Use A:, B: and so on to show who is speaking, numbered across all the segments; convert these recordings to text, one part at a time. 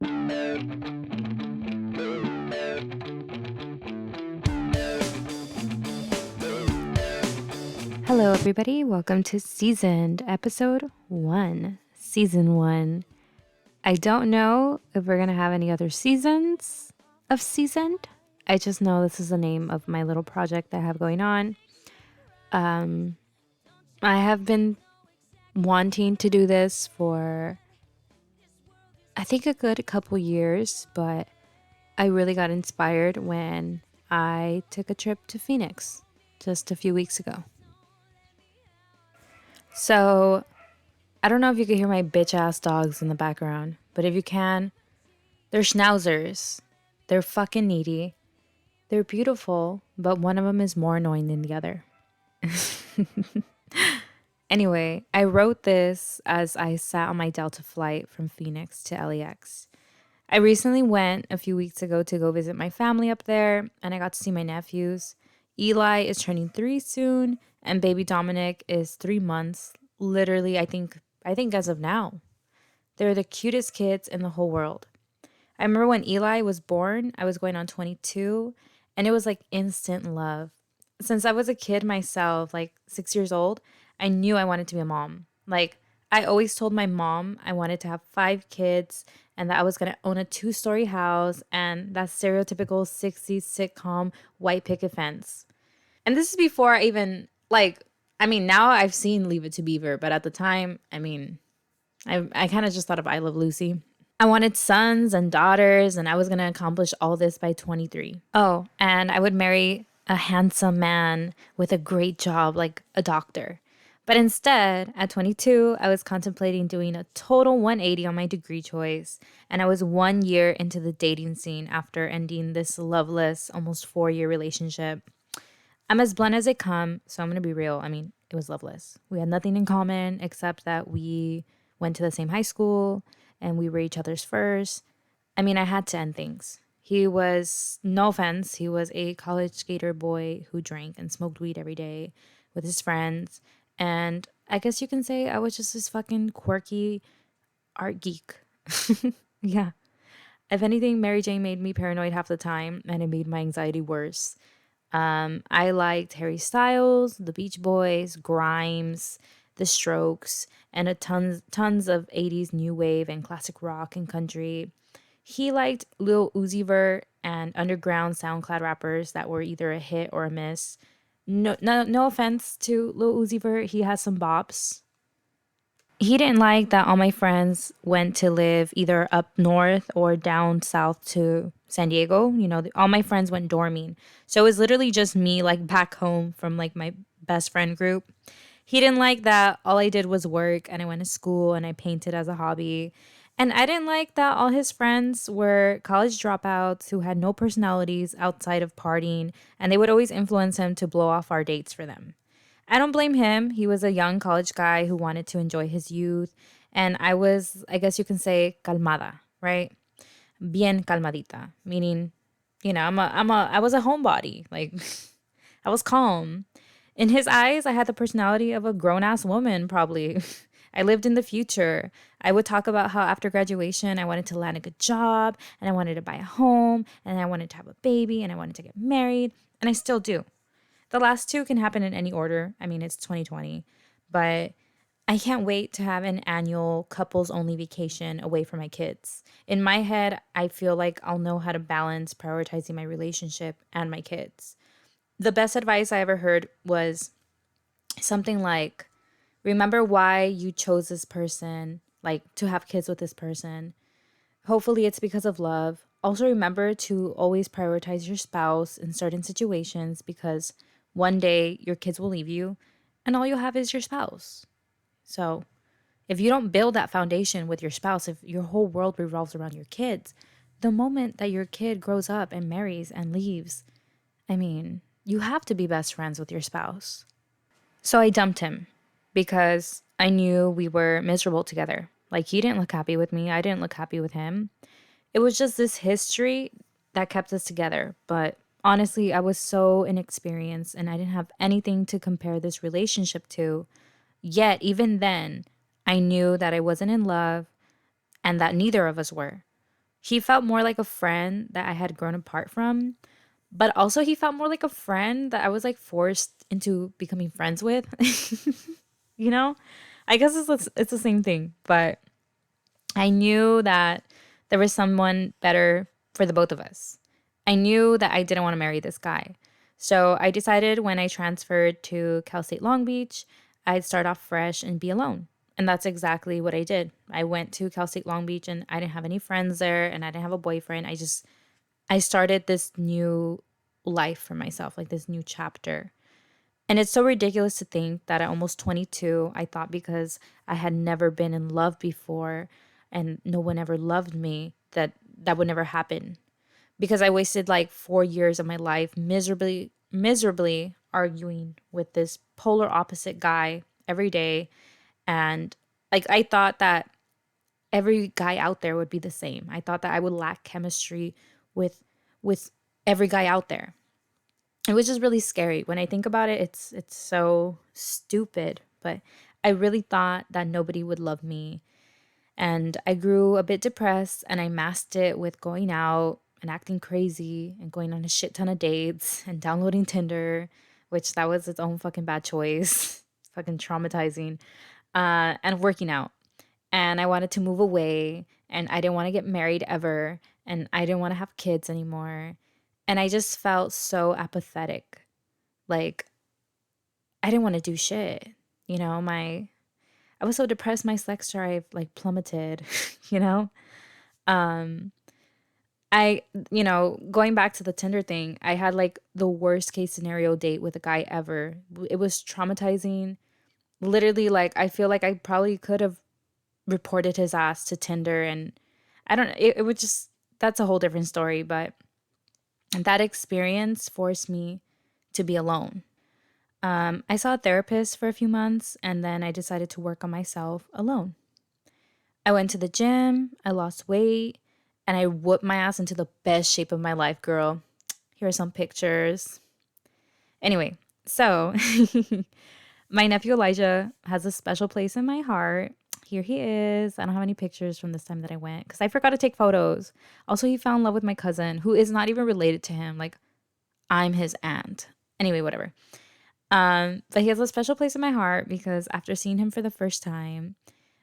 A: Hello, everybody. Welcome to Seasoned, Episode 1, Season 1. I don't know if we're going to have any other seasons of Seasoned. I just know this is the name of my little project that I have going on. I have been wanting to do this for, I think, a good couple years, but I really got inspired when I took a trip to Phoenix just a few weeks ago. So, I don't know if you can hear my bitch ass dogs in the background, but if you can, they're schnauzers. They're fucking needy. They're beautiful, but one of them is more annoying than the other. Anyway, I wrote this as I sat on my Delta flight from Phoenix to LAX. I recently went a few weeks ago to go visit my family up there, and I got to see my nephews. Eli is turning 3 soon, and baby Dominic is 3 months. Literally, I think as of now. They're the cutest kids in the whole world. I remember when Eli was born, I was going on 22, and it was like instant love. Since I was a kid myself, like 6 years old, I knew I wanted to be a mom. Like, I always told my mom I wanted to have 5 kids and that I was going to own a 2-story house and that stereotypical 60s sitcom white picket fence. And this is before I even, now I've seen Leave It to Beaver, but at the time, I kind of just thought of I Love Lucy. I wanted sons and daughters, and I was going to accomplish all this by 23. Oh, and I would marry a handsome man with a great job, like a doctor. But instead, at 22, I was contemplating doing a total 180 on my degree choice, and I was 1 year into the dating scene after ending this loveless, almost 4-year relationship. I'm as blunt as they come, so I'm going to be real. It was loveless. We had nothing in common except that we went to the same high school and we were each other's first. I had to end things. He was, no offense, he was a college skater boy who drank and smoked weed every day with his friends. And I guess you can say I was just this fucking quirky art geek. Yeah. If anything, Mary Jane made me paranoid half the time and it made my anxiety worse. I liked Harry Styles, the Beach Boys, Grimes, the Strokes, and tons of 80s new wave and classic rock and country. He liked Lil Uzi Vert and underground SoundCloud rappers that were either a hit or a miss. No offense to Lil Uzi Vert, he has some bops. He didn't like that all my friends went to live either up north or down south to San Diego. All my friends went dorming. So it was literally just me, like, back home from, like, my best friend group. He didn't like that all I did was work and I went to school and I painted as a hobby. And I didn't like that all his friends were college dropouts who had no personalities outside of partying, and they would always influence him to blow off our dates for them. I don't blame him. He was a young college guy who wanted to enjoy his youth. And I was, I guess you can say, calmada, right? Bien calmadita, meaning, I was a homebody. Like, I was calm. In his eyes, I had the personality of a grown-ass woman, probably. I lived in the future. I would talk about how after graduation, I wanted to land a good job, and I wanted to buy a home, and I wanted to have a baby, and I wanted to get married, and I still do. The last two can happen in any order. It's 2020, but I can't wait to have an annual couples-only vacation away from my kids. In my head, I feel like I'll know how to balance prioritizing my relationship and my kids. The best advice I ever heard was something like, remember why you chose this person, like to have kids with this person. Hopefully it's because of love. Also remember to always prioritize your spouse in certain situations because one day your kids will leave you and all you'll have is your spouse. So if you don't build that foundation with your spouse, if your whole world revolves around your kids, the moment that your kid grows up and marries and leaves, you have to be best friends with your spouse. So I dumped him because I knew we were miserable together. Like, he didn't look happy with me. I didn't look happy with him. It was just this history that kept us together. But honestly, I was so inexperienced and I didn't have anything to compare this relationship to. Yet, even then, I knew that I wasn't in love and that neither of us were. He felt more like a friend that I had grown apart from, but also he felt more like a friend that I was like forced into becoming friends with. You know? I guess it's the same thing, but I knew that there was someone better for the both of us. I knew that I didn't want to marry this guy. So I decided when I transferred to Cal State Long Beach, I'd start off fresh and be alone. And that's exactly what I did. I went to Cal State Long Beach and I didn't have any friends there and I didn't have a boyfriend. I started this new life for myself, like this new chapter. And it's so ridiculous to think that at almost 22, I thought because I had never been in love before and no one ever loved me, that that would never happen. Because I wasted like 4 years of my life miserably arguing with this polar opposite guy every day. And like, I thought that every guy out there would be the same. I thought that I would lack chemistry with, with every guy out there. It was just really scary. When I think about it, it's so stupid, but I really thought that nobody would love me. And I grew a bit depressed and I masked it with going out and acting crazy and going on a shit ton of dates and downloading Tinder, which that was its own fucking bad choice. Fucking traumatizing. And working out. And I wanted to move away and I didn't want to get married ever and I didn't want to have kids anymore. And I just felt so apathetic. Like I didn't want to do shit. You know, my I was so depressed my sex drive like plummeted, you know? Um I going back to the Tinder thing, I had like the worst case scenario date with a guy ever. It was traumatizing. Literally like I feel like I probably could have reported his ass to Tinder and I don't know, it would just that's a whole different story, but that experience forced me to be alone. I saw a therapist for a few months and then I decided to work on myself alone. I went to the gym, I lost weight, and I whooped my ass into the best shape of my life, girl. Here are some pictures. Anyway, so my nephew Elijah has a special place in my heart. Here he is. I don't have any pictures from this time that I went because I forgot to take photos. Also, he fell in love with my cousin, who is not even related to him. Like, I'm his aunt. Anyway, whatever. But he has a special place in my heart because after seeing him for the first time,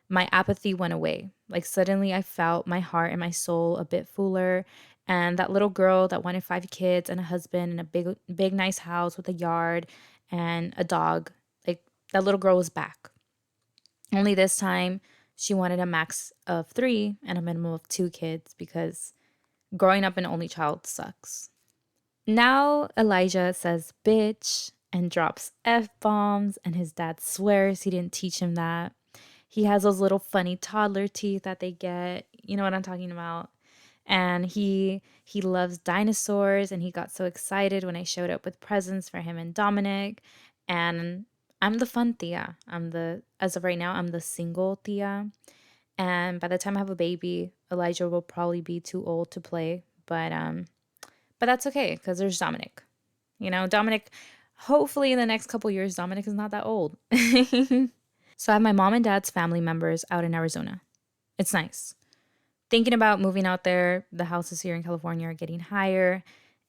A: my apathy went away. Like suddenly I felt my heart and my soul a bit fuller. And that little girl that wanted 5 kids and a husband and a big, nice house with a yard and a dog, like that little girl was back. Only this time she wanted a max of 3 and a minimum of 2 kids because growing up an only child sucks. Now Elijah says bitch and drops F bombs, and his dad swears he didn't teach him that. He has those little funny toddler teeth that they get. You know what I'm talking about? And he loves dinosaurs and he got so excited when I showed up with presents for him and Dominic. And I'm the fun Tia. As of right now, I'm the single Tia. And by the time I have a baby, Elijah will probably be too old to play. But that's okay because there's Dominic. You know, Dominic, hopefully in the next couple years, Dominic is not that old. So I have my mom and dad's family members out in Arizona. It's nice. Thinking about moving out there, the houses here in California are getting higher,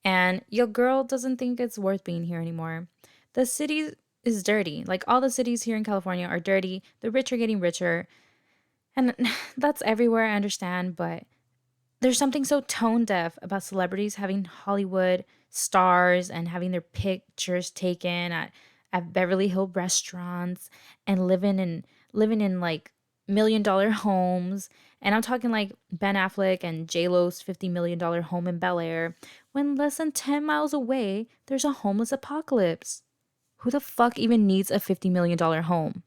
A: and your girl doesn't think it's worth being here anymore. The city is dirty. Like all the cities here in California are dirty. The rich are getting richer. And that's everywhere, I understand, but there's something so tone deaf about celebrities having Hollywood stars and having their pictures taken at Beverly Hill restaurants and living in like $1 million homes. And I'm talking like Ben Affleck and J-Lo's $50 million home in Bel Air, when less than 10 miles away, there's a homeless apocalypse. Who the fuck even needs a $50 million home?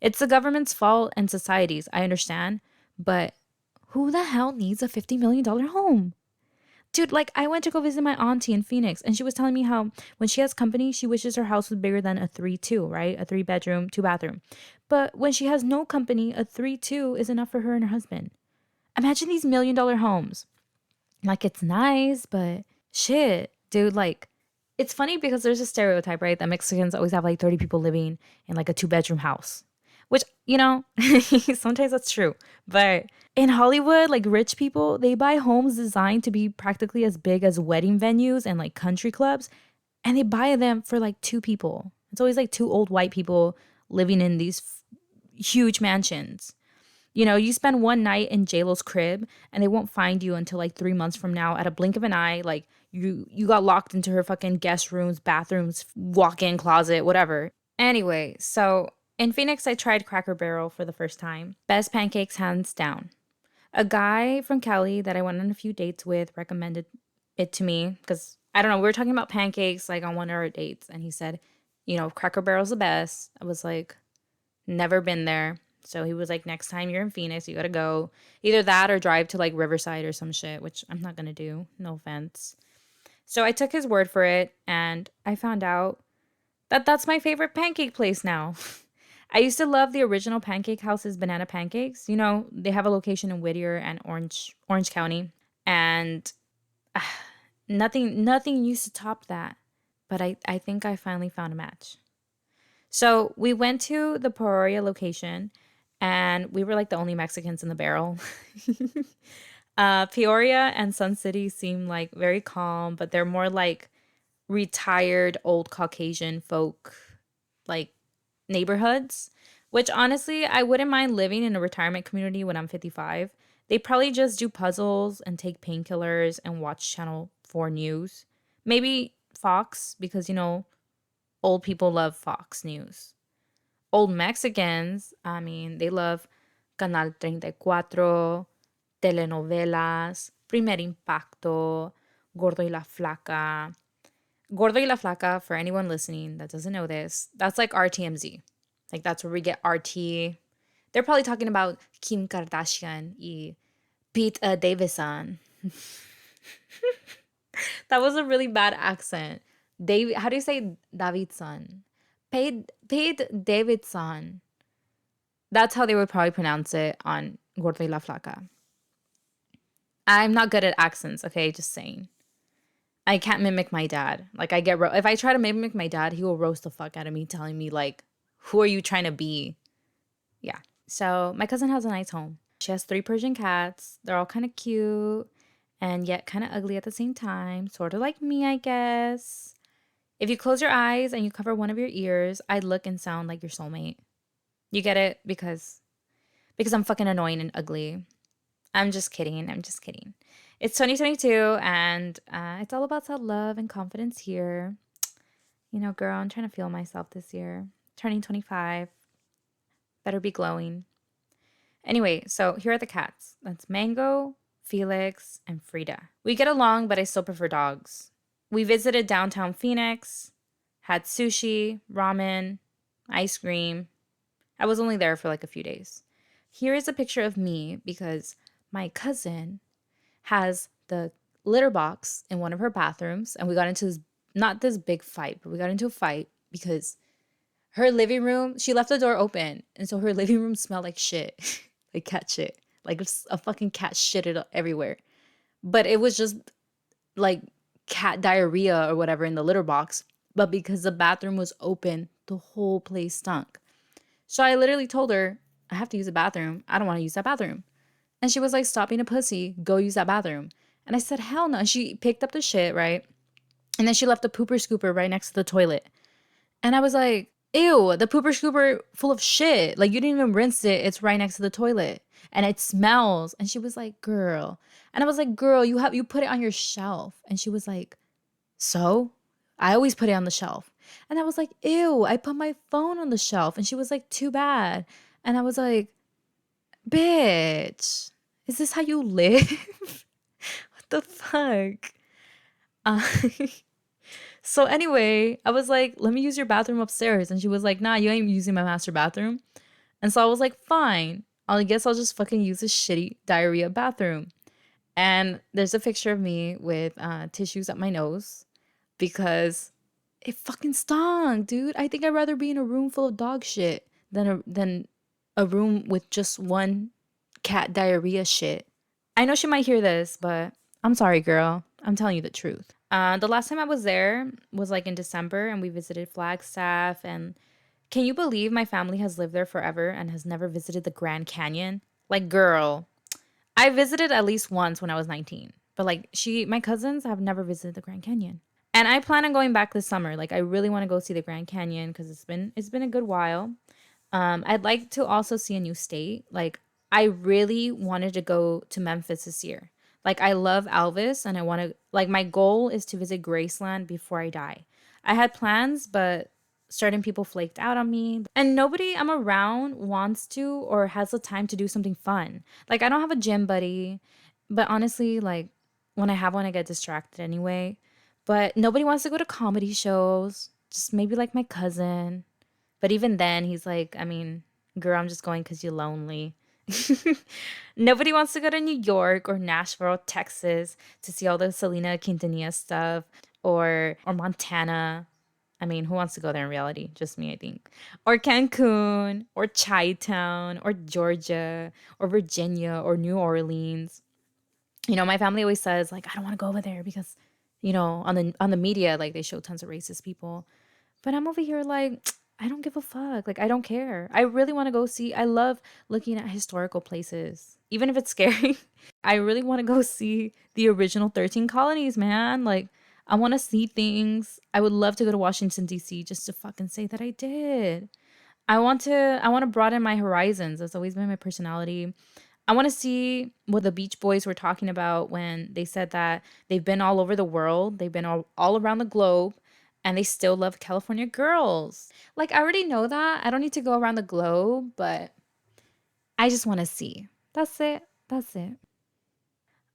A: It's the government's fault and society's, I understand, but who the hell needs a $50 million home? Dude, like I went to go visit my auntie in Phoenix and she was telling me how when she has company, she wishes her house was bigger than a 3-2, right? A 3 bedroom, 2 bathroom. But when she has no company, a 3-2 is enough for her and her husband. Imagine these $1 million homes. Like it's nice, but shit, dude, like it's funny because there's a stereotype, right? That Mexicans always have like 30 people living in like a 2 bedroom house. Which, sometimes that's true. But In Hollywood, like rich people, they buy homes designed to be practically as big as wedding venues and like country clubs, and they buy them for like two people. It's always like two old white people living in these huge mansions. You know, you spend one night in JLo's crib and they won't find you until like 3 months from now at a blink of an eye. Like you got locked into her fucking guest rooms, bathrooms, walk-in closet, whatever. Anyway, so in Phoenix, I tried Cracker Barrel for the first time. Best pancakes, hands down. A guy from Cali that I went on a few dates with recommended it to me because I don't know, we were talking about pancakes like on one of our dates, and he said, you know, Cracker Barrel's the best. I was like, never been there. So he was like, next time you're in Phoenix, you gotta go. Either that or drive to like Riverside or some shit, which I'm not gonna do. No offense. So I took his word for it, and I found out that that's my favorite pancake place now. I used to love the original Pancake House's banana pancakes. You know, they have a location in Whittier and Orange County, and nothing used to top that. But I think I finally found a match. So we went to the Peoria location, and we were like the only Mexicans in the barrel. Peoria and Sun City seem like very calm, but they're more like retired old Caucasian folk, like neighborhoods, which honestly, I wouldn't mind living in a retirement community when I'm 55. They probably just do puzzles and take painkillers and watch Channel 4 News. Maybe Fox, because, you know, old people love Fox News. Old Mexicans, I mean, they love Canal 34, telenovelas, Primer Impacto, Gordo y la Flaca. Gordo y la Flaca, for anyone listening that doesn't know this, that's like RTMZ. Like that's where we get RT. They're probably talking about Kim Kardashian y Pete Davidson. That was a really bad accent. David, how do you say Davidson? Pete Davidson. That's how they would probably pronounce it on Gordo y la Flaca. I'm not good at accents, okay? Just saying. I can't mimic my dad. Like I get if I try to mimic my dad, he will roast the fuck out of me, telling me like, "Who are you trying to be?" Yeah. So my cousin has a nice home. She has 3 Persian cats. They're all kind of cute and yet kind of ugly at the same time, sort of like me, I guess. If you close your eyes and you cover one of your ears, I'd look and sound like your soulmate. You get it? Because I'm fucking annoying and ugly. I'm just kidding. I'm just kidding. It's 2022 and it's all about self-love and confidence here. You know, girl, I'm trying to feel myself this year. Turning 25. Better be glowing. Anyway, so here are the cats. That's Mango, Felix, and Frida. We get along, but I still prefer dogs. We visited downtown Phoenix, had sushi, ramen, ice cream. I was only there for like a few days. Here is a picture of me because my cousin has the litter box in one of her bathrooms, and we got into this, not this big fight, but we got into a fight because her living room, she left the door open, and so her living room smelled like shit. Like cat shit. Like a fucking cat shitted everywhere. But it was just like cat diarrhea or whatever in the litter box. But because the bathroom was open, the whole place stunk. So I literally told her, I have to use the bathroom. I don't want to use that bathroom. And she was like, stop being a pussy. Go use that bathroom. And I said, hell no. And she picked up the shit, right? And then she left the pooper scooper right next to the toilet. And I was like, ew, the pooper scooper full of shit. Like, you didn't even rinse it. It's right next to the toilet. And it smells. And she was like, girl. And I was like, girl, you put it on your shelf. And she was like, so? I always put it on the shelf. And I was like, ew, I put my phone on the shelf. And she was like, too bad. And I was like, bitch, is this how you live? What the fuck? Uh, so anyway, I was like, let me use your bathroom upstairs. And she was like, nah, you ain't using my master bathroom. And so I was like, fine. I guess I'll just fucking use this shitty diarrhea bathroom. And there's a picture of me with tissues up my nose because it fucking stunk, dude. I think I'd rather be in a room full of dog shit than a room with just one cat diarrhea shit. I know she might hear this, but I'm sorry, girl. I'm telling you the truth. The last time I was there was like in December, and we visited Flagstaff. And can you believe my family has lived there forever and has never visited the Grand Canyon? Like, girl, I visited at least once when I was 19, but like my cousins have never visited the Grand Canyon. And I plan on going back this summer. Like I really want to go see the Grand Canyon because it's been a good while. I'd like to also see a new state. Like I really wanted to go to Memphis this year. Like I love Elvis and I want to like my goal is to visit Graceland before I die. I had plans, but certain people flaked out on me and nobody I'm around wants to or has the time to do something fun. Like I don't have a gym buddy, but honestly, like when I have one I get distracted anyway. But nobody wants to go to comedy shows. Just maybe like my cousin. But even then, he's like, I mean, girl, I'm just going because you're lonely. Nobody wants to go to New York or Nashville, Texas to see all the Selena Quintanilla stuff or Montana. I mean, who wants to go there in reality? Just me, I think. Or Cancun or Chi Town or Georgia or Virginia or New Orleans. My family always says like I don't want to go over there because on the media like they show tons of racist people. But I'm over here like, I don't give a fuck. Like, I don't care. I really want to go see. I love looking at historical places, even if it's scary. I really want to go see the original 13 colonies, man. Like, I want to see things. I would love to go to Washington, D.C. just to fucking say that I did. I want to broaden my horizons. That's always been my personality. I want to see what the Beach Boys were talking about when they said that they've been all over the world. They've been all around the globe and they still love California girls. Like, I already know that. I don't need to go around the globe, but I just want to see. That's it. That's it.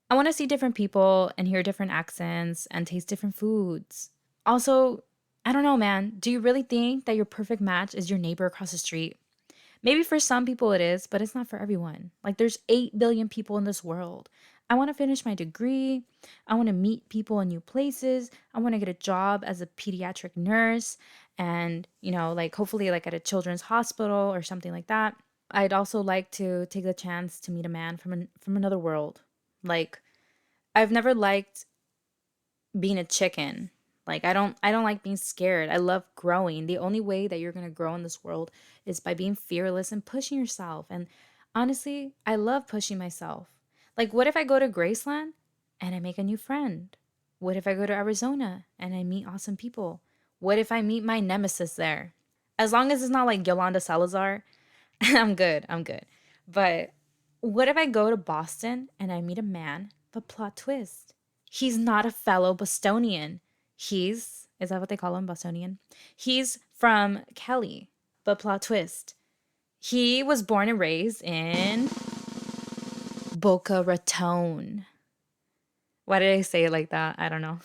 A: I want to see different people and hear different accents and taste different foods. Also, I don't know, man. Do you really think that your perfect match is your neighbor across the street? Maybe for some people it is, but it's not for everyone. Like there's 8 billion people in this world. I want to finish my degree. I want to meet people in new places. I want to get a job as a pediatric nurse and, like hopefully like at a children's hospital or something like that. I'd also like to take the chance to meet a man from another world. Like I've never liked being a chicken. Like I don't like being scared. I love growing. The only way that you're going to grow in this world is by being fearless and pushing yourself. And honestly, I love pushing myself. Like what if I go to Graceland and I make a new friend? What if I go to Arizona and I meet awesome people? What if I meet my nemesis there? As long as it's not like Yolanda Salazar, I'm good. I'm good. But what if I go to Boston and I meet a man, but plot twist? He's not a fellow Bostonian. Is that what they call him, Bostonian? He's from Kelly, but plot twist. He was born and raised in Boca Raton. Why did I say it like that? I don't know.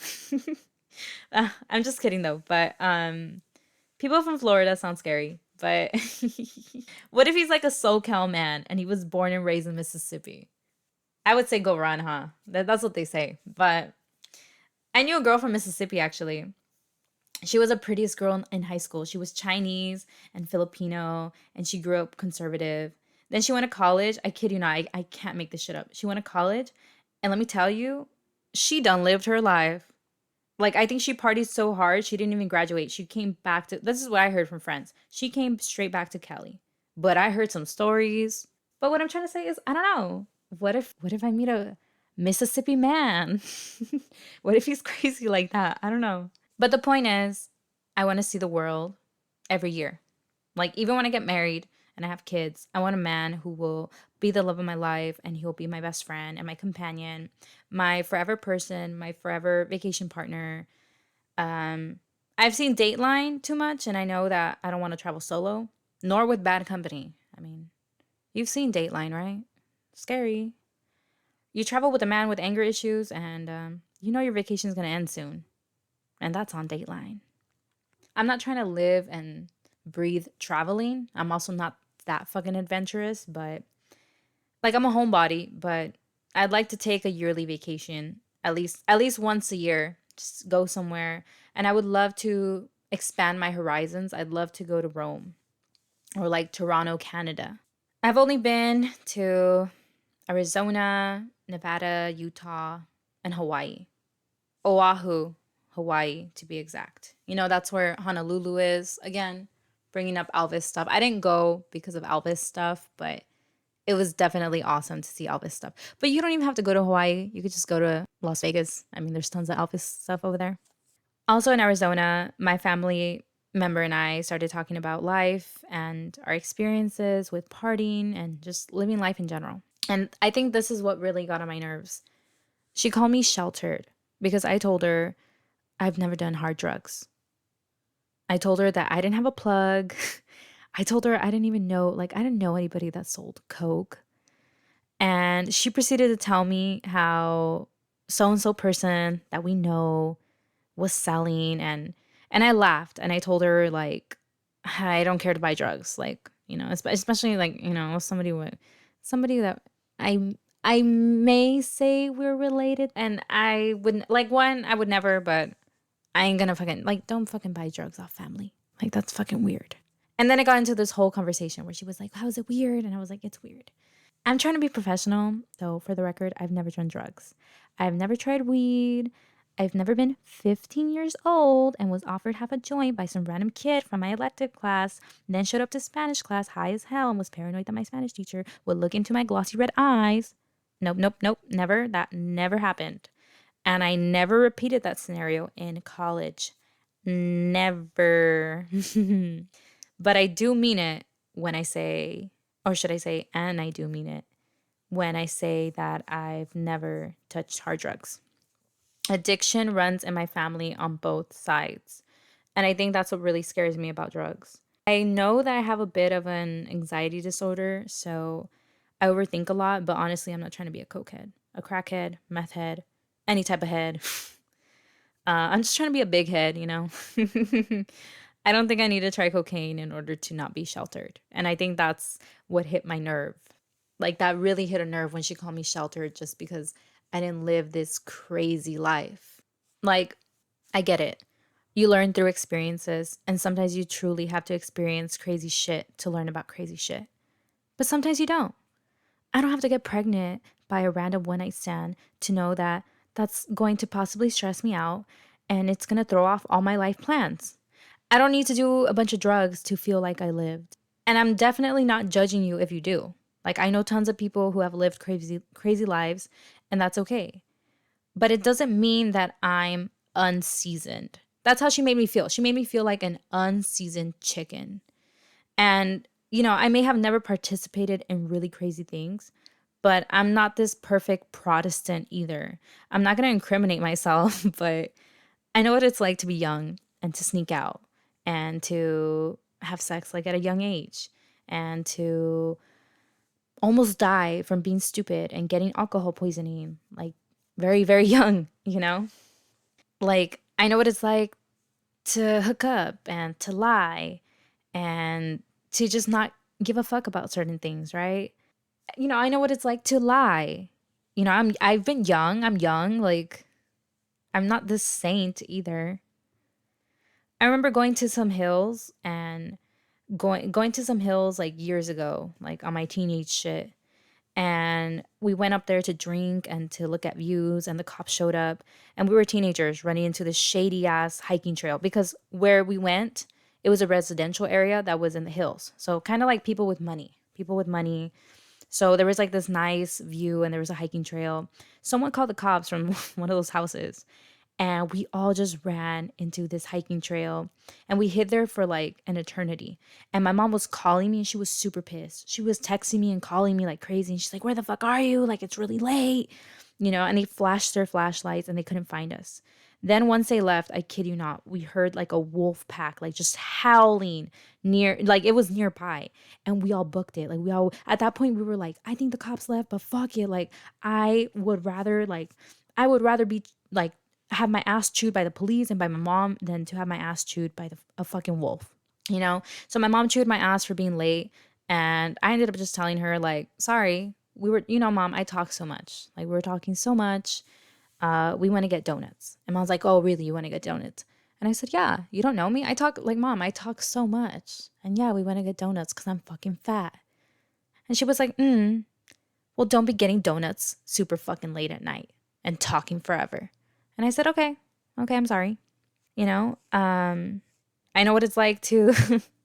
A: I'm just kidding though, but people from Florida sound scary. But what if he's like a SoCal man and he was born and raised in Mississippi? I would say go run, huh? That's what they say. But I knew a girl from Mississippi actually. She was the prettiest girl in high school. She was Chinese and Filipino and she grew up conservative. Then she went to college. I kid you not, I can't make this shit up. She went to college and let me tell you, she done lived her life. Like I think she partied so hard she didn't even graduate. She came back to this is what I heard from friends. She came straight back to Cali. But I heard some stories. But what I'm trying to say is I don't know. What if I meet a Mississippi man? What if he's crazy like that? I don't know. But the point is, I want to see the world every year. Like even when I get married and I have kids, I want a man who will be the love of my life and he'll be my best friend and my companion, my forever person, my forever vacation partner. I've seen Dateline too much and I know that I don't want to travel solo, nor with bad company. I mean, you've seen Dateline, right? Scary. You travel with a man with anger issues and you know your vacation's going to end soon. And that's on Dateline. I'm not trying to live and breathe traveling. I'm also not that fucking adventurous, but like I'm a homebody, but I'd like to take a yearly vacation at least once a year. Just go somewhere. And I would love to expand my horizons. I'd love to go to Rome or like Toronto, Canada. I've only been to Arizona, Nevada, Utah, and Hawaii. Oahu, Hawaii, to be exact. That's where Honolulu is. Again, bringing up Elvis stuff. I didn't go because of Elvis stuff, but It was definitely awesome to see Elvis stuff. But you don't even have to go to Hawaii. You could just go to Las Vegas. I mean, there's tons of Elvis stuff over there. Also in Arizona, my family member and I started talking about life and our experiences with partying and just living life in general. And I think this is what really got on my nerves. She called me sheltered because I told her I've never done hard drugs. I told her that I didn't have a plug. I told her I didn't even know, like, I didn't know anybody that sold Coke. And she proceeded to tell me how so and so person that we know was selling, and I laughed and I told her like I don't care to buy drugs, like, especially like, somebody that I may say we're related, and I wouldn't like one, I would never, but I ain't gonna fucking like, don't fucking buy drugs off family. Like, that's fucking weird. And then it got into this whole conversation where she was like, how is it weird? And I was like, it's weird. I'm trying to be professional, though, for the record, I've never done drugs. I've never tried weed. I've never been 15 years old and was offered half a joint by some random kid from my elective class, then showed up to Spanish class high as hell and was paranoid that my Spanish teacher would look into my glossy red eyes. Nope, nope, nope, never. That never happened. And I never repeated that scenario in college. Never. But I do mean it when I say, or should I say, and I do mean it when I say that I've never touched hard drugs. Addiction runs in my family on both sides. And I think that's what really scares me about drugs. I know that I have a bit of an anxiety disorder, so I overthink a lot, but honestly, I'm not trying to be a cokehead, a crackhead, meth head, any type of head. I'm just trying to be a big head, you know? I don't think I need to try cocaine in order to not be sheltered. And I think that's what hit my nerve. Like, that really hit a nerve when she called me sheltered just because I didn't live this crazy life. Like, I get it. You learn through experiences, and sometimes you truly have to experience crazy shit to learn about crazy shit. But sometimes you don't. I don't have to get pregnant by a random one night stand to know that that's going to possibly stress me out and it's going to throw off all my life plans. I don't need to do a bunch of drugs to feel like I lived. And I'm definitely not judging you if you do. Like, I know tons of people who have lived crazy lives, and that's okay. But it doesn't mean that I'm unseasoned. That's how she made me feel. She made me feel like an unseasoned chicken. And, I may have never participated in really crazy things, but I'm not this perfect Protestant either. I'm not going to incriminate myself, but I know what it's like to be young and to sneak out and to have sex like at a young age and to almost die from being stupid and getting alcohol poisoning like very, very young, you know? Like, I know what it's like to hook up and to lie and to just not give a fuck about certain things, right? I know what it's like to lie. I've been young. I'm young. Like, I'm not this saint either. I remember going to some hills and going to some hills like years ago, like on my teenage shit. And we went up there to drink and to look at views, and the cops showed up, and we were teenagers running into this shady ass hiking trail because where we went, it was a residential area that was in the hills. So kind of like people with money. So there was like this nice view and there was a hiking trail. Someone called the cops from one of those houses, and we all just ran into this hiking trail and we hid there for like an eternity. And my mom was calling me and she was super pissed. She was texting me and calling me like crazy. And she's like, where the fuck are you? Like, it's really late, and they flashed their flashlights and they couldn't find us. Then once they left, I kid you not, we heard like a wolf pack, like just howling near, like it was nearby. And we all booked it. Like, we all, at that point, we were like, I think the cops left, but fuck it. Like, I would rather be like, have my ass chewed by the police and by my mom than to have my ass chewed by a fucking wolf, you know? So my mom chewed my ass for being late. And I ended up just telling her, like, sorry, we were, mom, I talk so much. Like, we were talking so much. We want to get donuts. And mom's like, oh, really? You want to get donuts? And I said, yeah, you don't know me. I talk like, mom, I talk so much. And yeah, we want to get donuts because I'm fucking fat. And she was like, well, don't be getting donuts super fucking late at night and talking forever. And I said, okay, I'm sorry. I know what it's like to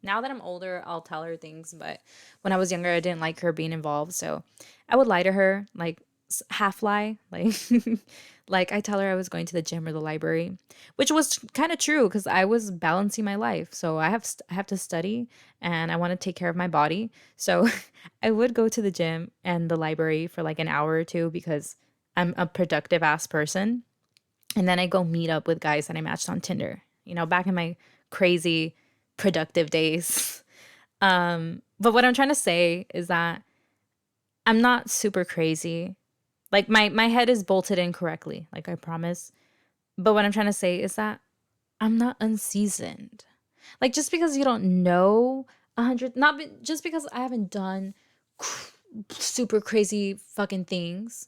A: Now that I'm older, I'll tell her things, but when I was younger, I didn't like her being involved. So I would lie to her, like half lie, like like I tell her I was going to the gym or the library, which was kind of true because I was balancing my life. So I have to study and I want to take care of my body. So I would go to the gym and the library for like an hour or two because I'm a productive ass person. And then I go meet up with guys that I matched on Tinder, back in my crazy productive days. But what I'm trying to say is that I'm not super crazy. Like my head is bolted in correctly, like I promise. But what I'm trying to say is that I'm not unseasoned. Like just because you don't know 100, just because I haven't done super crazy fucking things,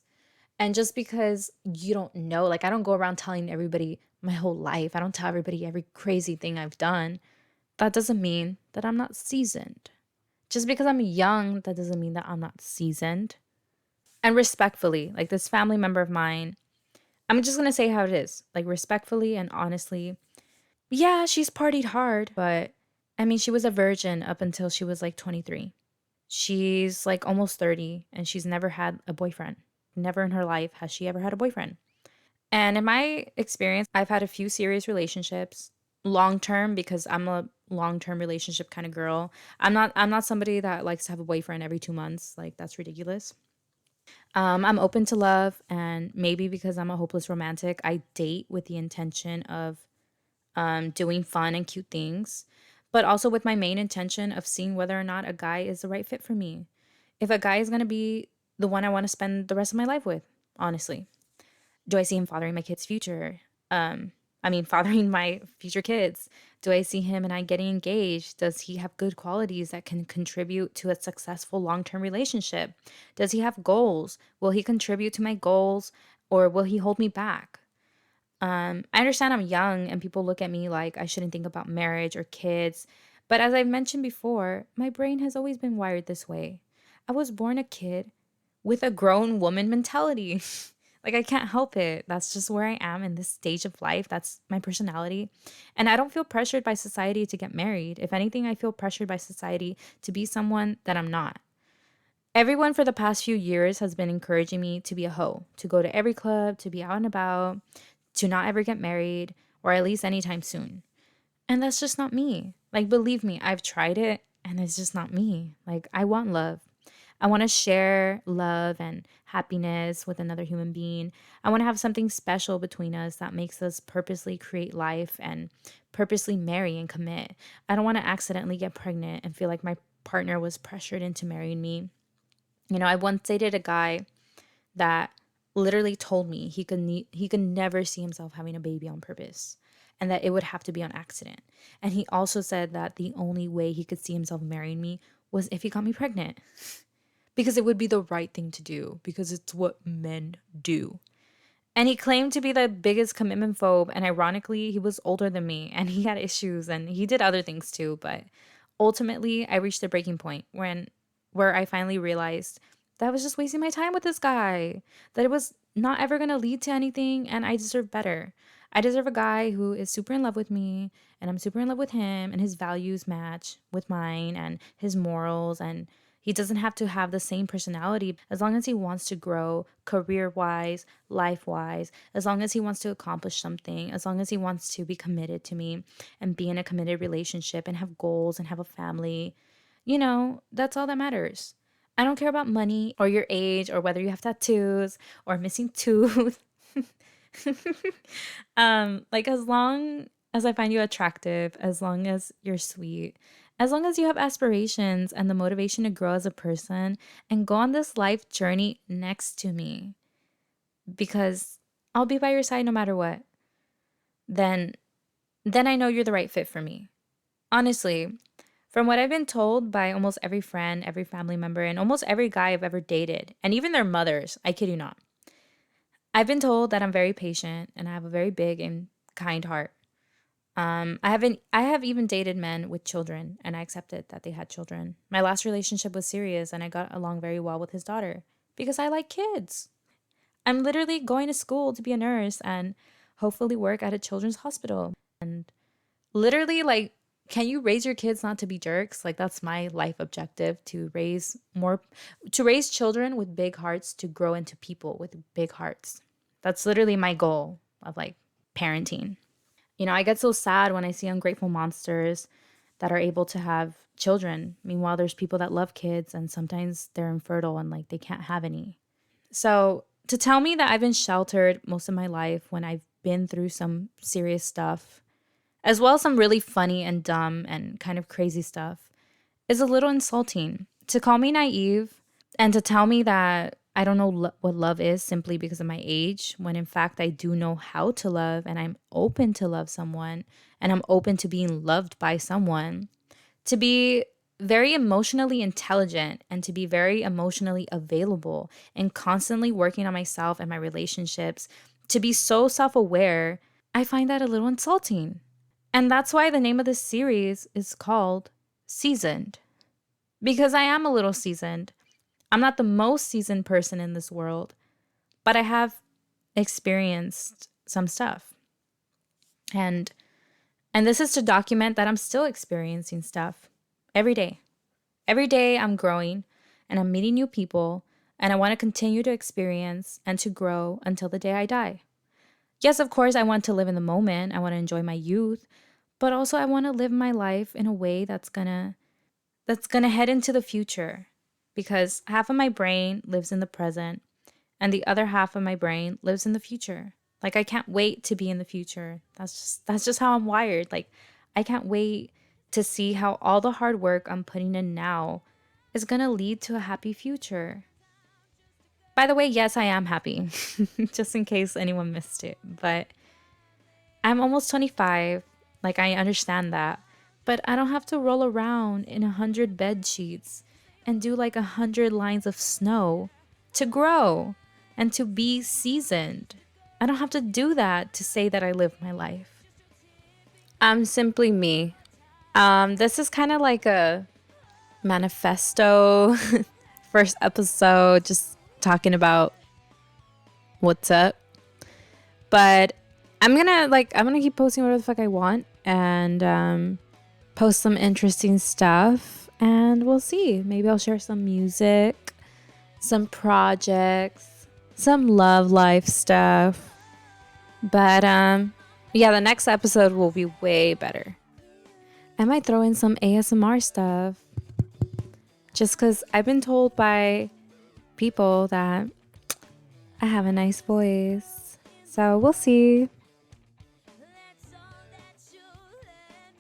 A: and just because you don't know, like I don't go around telling everybody my whole life. I don't tell everybody every crazy thing I've done. That doesn't mean that I'm not seasoned. Just because I'm young, that doesn't mean that I'm not seasoned. And respectfully, like this family member of mine, I'm just gonna say how it is, like respectfully and honestly. Yeah, she's partied hard, but I mean, she was a virgin up until she was like 23. She's like almost 30 and she's never had a boyfriend. Never in her life has she ever had a boyfriend. And in my experience, I've had a few serious relationships, long term because I'm a long-term relationship kind of girl. I'm not somebody that likes to have a boyfriend every 2 months. Like that's ridiculous. I'm open to love, and maybe because I'm a hopeless romantic, I date with the intention of doing fun and cute things, but also with my main intention of seeing whether or not a guy is the right fit for me. If a guy is going to be the one I want to spend the rest of my life with, honestly. Do I see him fathering my kids' future? Fathering my future kids. Do I see him and I getting engaged? Does he have good qualities that can contribute to a successful long term relationship? Does he have goals? Will he contribute to my goals or will he hold me back? I understand I'm young and people look at me like I shouldn't think about marriage or kids. But as I've mentioned before, my brain has always been wired this way. I was born a kid with a grown woman mentality. Like, I can't help it. That's just where I am in this stage of life. That's my personality. And I don't feel pressured by society to get married. If anything, I feel pressured by society to be someone that I'm not. Everyone for the past few years has been encouraging me to be a hoe, to go to every club, to be out and about, to not ever get married, or at least anytime soon. And that's just not me. Like, believe me, I've tried it and it's just not me. Like, I want love. I want to share love and happiness with another human being. I want to have something special between us that makes us purposely create life and purposely marry and commit. I don't want to accidentally get pregnant and feel like my partner was pressured into marrying me. I once dated a guy that literally told me he could never see himself having a baby on purpose and that it would have to be on accident. And he also said that the only way he could see himself marrying me was if he got me pregnant because it would be the right thing to do because it's what men do. And he claimed to be the biggest commitment phobe. And ironically, he was older than me and he had issues and he did other things too. But ultimately, I reached the breaking point where I finally realized that I was just wasting my time with this guy, that it was not ever going to lead to anything. And I deserve better. I deserve a guy who is super in love with me and I'm super in love with him and his values match with mine and his morals, and he doesn't have to have the same personality as long as he wants to grow career wise, life wise, as long as he wants to accomplish something, as long as he wants to be committed to me and be in a committed relationship and have goals and have a family. That's all that matters. I don't care about money or your age or whether you have tattoos or missing tooth. Like as long as I find you attractive, as long as you're sweet, as long as you have aspirations and the motivation to grow as a person and go on this life journey next to me, because I'll be by your side no matter what, then I know you're the right fit for me. Honestly, from what I've been told by almost every friend, every family member, and almost every guy I've ever dated, and even their mothers, I kid you not, I've been told that I'm very patient and I have a very big and kind heart. I have even dated men with children, and I accepted that they had children. My last relationship was serious, and I got along very well with his daughter because I like kids. I'm literally going to school to be a nurse and hopefully work at a children's hospital. And literally, like, can you raise your kids not to be jerks? Like, that's my life objective, to raise children with big hearts, to grow into people with big hearts. That's literally my goal of like parenting. I get so sad when I see ungrateful monsters that are able to have children. Meanwhile, there's people that love kids and sometimes they're infertile and like they can't have any. So to tell me that I've been sheltered most of my life when I've been through some serious stuff, as well as some really funny and dumb and kind of crazy stuff, is a little insulting. To call me naive and to tell me that I don't know what love is simply because of my age, when in fact I do know how to love and I'm open to love someone and I'm open to being loved by someone, to be very emotionally intelligent and to be very emotionally available and constantly working on myself and my relationships, to be so self aware, I find that a little insulting. And that's why the name of this series is called Seasoned, because I am a little seasoned. I'm not the most seasoned person in this world, but I have experienced some stuff. And this is to document that I'm still experiencing stuff every day. Every day I'm growing and I'm meeting new people, and I want to continue to experience and to grow until the day I die. Yes, of course, I want to live in the moment. I want to enjoy my youth, but also I want to live my life in a way that's going to head into the future, because half of my brain lives in the present and the other half of my brain lives in the future. Like, I can't wait to be in the future. That's just how I'm wired. Like, I can't wait to see how all the hard work I'm putting in now is going to lead to a happy future. By the way, yes, I am happy. Just in case anyone missed it. But I'm almost 25. Like, I understand that. But I don't have to roll around in 100 bed sheets and do like 100 lines of snow to grow and to be seasoned. I don't have to do that to say that I live my life. I'm simply me. This is kind of like a manifesto first episode, just talking about what's up. But I'm gonna keep posting whatever the fuck I want and post some interesting stuff, and we'll see. Maybe I'll share some music, some projects, some love life stuff. But yeah, the next episode will be way better. I might throw in some ASMR stuff just because I've been told by people that I have a nice voice. So we'll see.